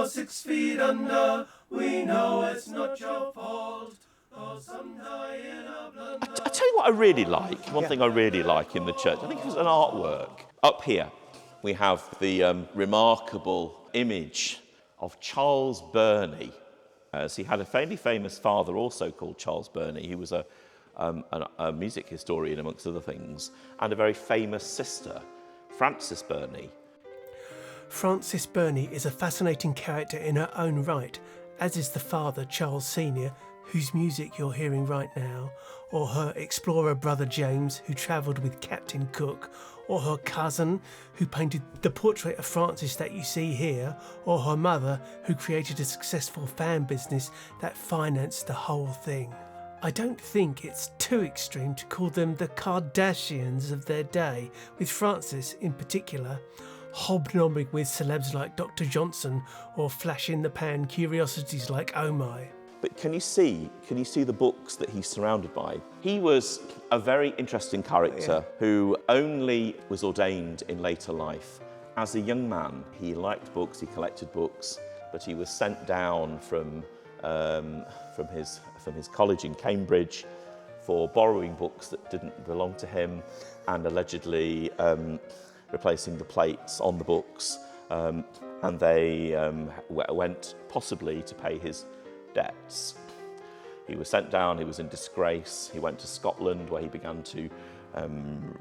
you're 6 feet under, we know it's not your fault. Oh, some die in a blunder. I tell you what I really like, one thing I really like in the church, I think it's an artwork. Up here, we have the remarkable image of Charles Burney. So he had a fairly famous father also called Charles Burney. He was a music historian, amongst other things, and a very famous sister, Frances Burney. Frances Burney is a fascinating character in her own right, as is the father, Charles Sr., whose music you're hearing right now, or her explorer brother James, who travelled with Captain Cook, or her cousin, who painted the portrait of Frances that you see here, or her mother, who created a successful fan business that financed the whole thing. I don't think it's too extreme to call them the Kardashians of their day, with Frances, in particular, hobnobbing with celebs like Dr. Johnson or flash-in-the-pan curiosities like Oh My. But can you see the books that he's surrounded by? He was a very interesting character who only was ordained in later life. As a young man, he liked books, he collected books, but he was sent down from his college in Cambridge for borrowing books that didn't belong to him and allegedly replacing the plates on the books. And they went possibly to pay his debts. He was sent down, he was in disgrace. He went to Scotland where he began to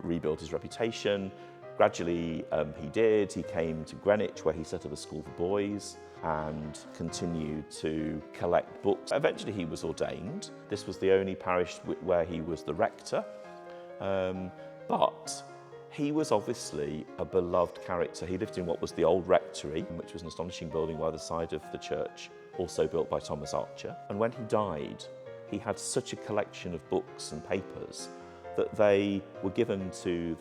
rebuild his reputation. Gradually he did. He came to Greenwich where he set up a school for boys and continued to collect books. Eventually he was ordained. This was the only parish where he was the rector, but he was obviously a beloved character. He lived in what was the old rectory, which was an astonishing building by the side of the church, also built by Thomas Archer. And when he died, he had such a collection of books and papers that they were given to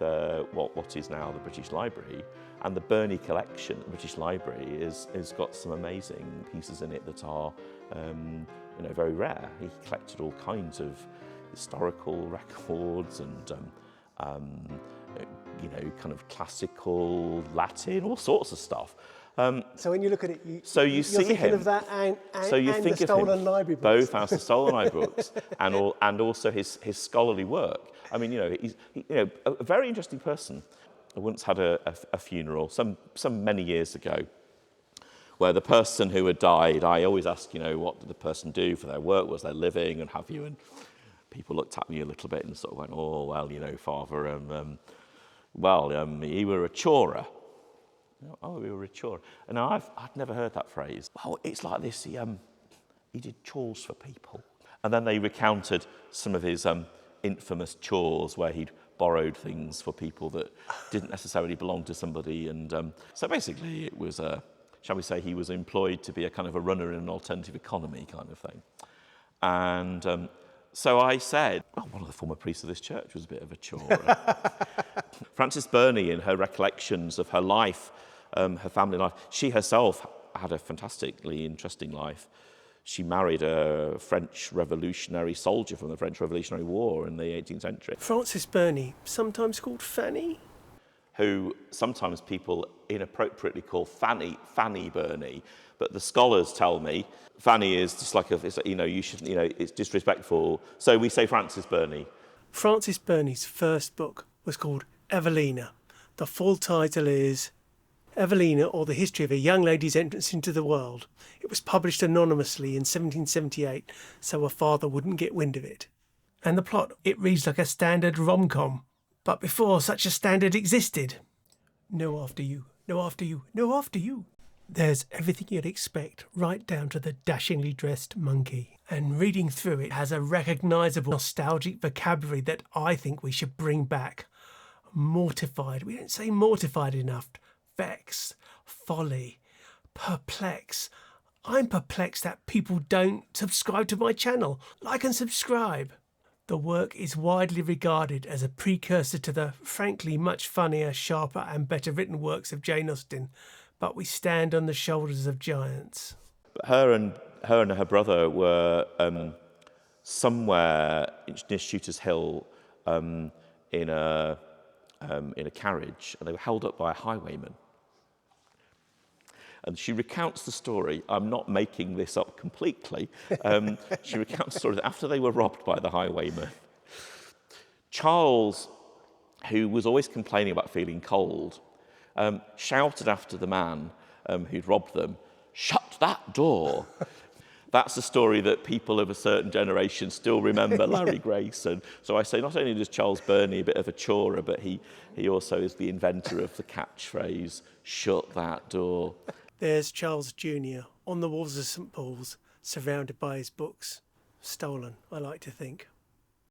what is now the British Library. And the Burney collection at the British Library has got some amazing pieces in it that are very rare. He collected all kinds of historical records and kind of classical Latin, all sorts of stuff. So when you look at it, you're see thinking him of that and think the stolen of him library books. both as the stolen library books and also his scholarly work. I mean, he's a very interesting person. I once had a funeral some many years ago, where the person who had died, I always ask, what did the person do for their work? Was they living and have you? And people looked at me a little bit and sort of went, oh well, Father, you were a chorer. Oh, we were a chore. And I'd never heard that phrase. Well, it's like this, he did chores for people. And then they recounted some of his infamous chores where he'd borrowed things for people that didn't necessarily belong to somebody. And so basically it was, shall we say, he was employed to be a kind of a runner in an alternative economy kind of thing. And so I said, well, one of the former priests of this church was a bit of a chore. Frances Burney, in her recollections of her life, her family life, she herself had a fantastically interesting life. She married a French revolutionary soldier from the French Revolutionary War in the 18th century. Frances Burney, sometimes called Fanny, who sometimes people inappropriately call Fanny Burney, but the scholars tell me Fanny is just like it's disrespectful. So we say Frances Burney. Frances Burney's first book was called Evelina. The full title is Evelina, or the History of a Young Lady's Entrance into the World. It was published anonymously in 1778, so her father wouldn't get wind of it. And the plot, it reads like a standard rom-com. But before such a standard existed. No after you, no after you, no after you. There's everything you'd expect, right down to the dashingly dressed monkey. And reading through it has a recognisable nostalgic vocabulary that I think we should bring back. Mortified, we don't say mortified enough. Vex, folly, perplex. I'm perplexed that people don't subscribe to my channel. Like and subscribe. The work is widely regarded as a precursor to the, frankly, much funnier, sharper and better written works of Jane Austen, but we stand on the shoulders of giants. Her and her brother were somewhere near Shooter's Hill in a carriage, and they were held up by a highwayman. And she recounts the story. I'm not making this up completely. She recounts the story that after they were robbed by the highwayman, Charles, who was always complaining about feeling cold, shouted after the man who'd robbed them, "Shut that door!" That's a story that people of a certain generation still remember Larry Grayson. So I say not only does Charles Burney a bit of a chorer, but he also is the inventor of the catchphrase, "Shut that door." There's Charles Jr. on the walls of St Paul's, surrounded by his books. Stolen, I like to think.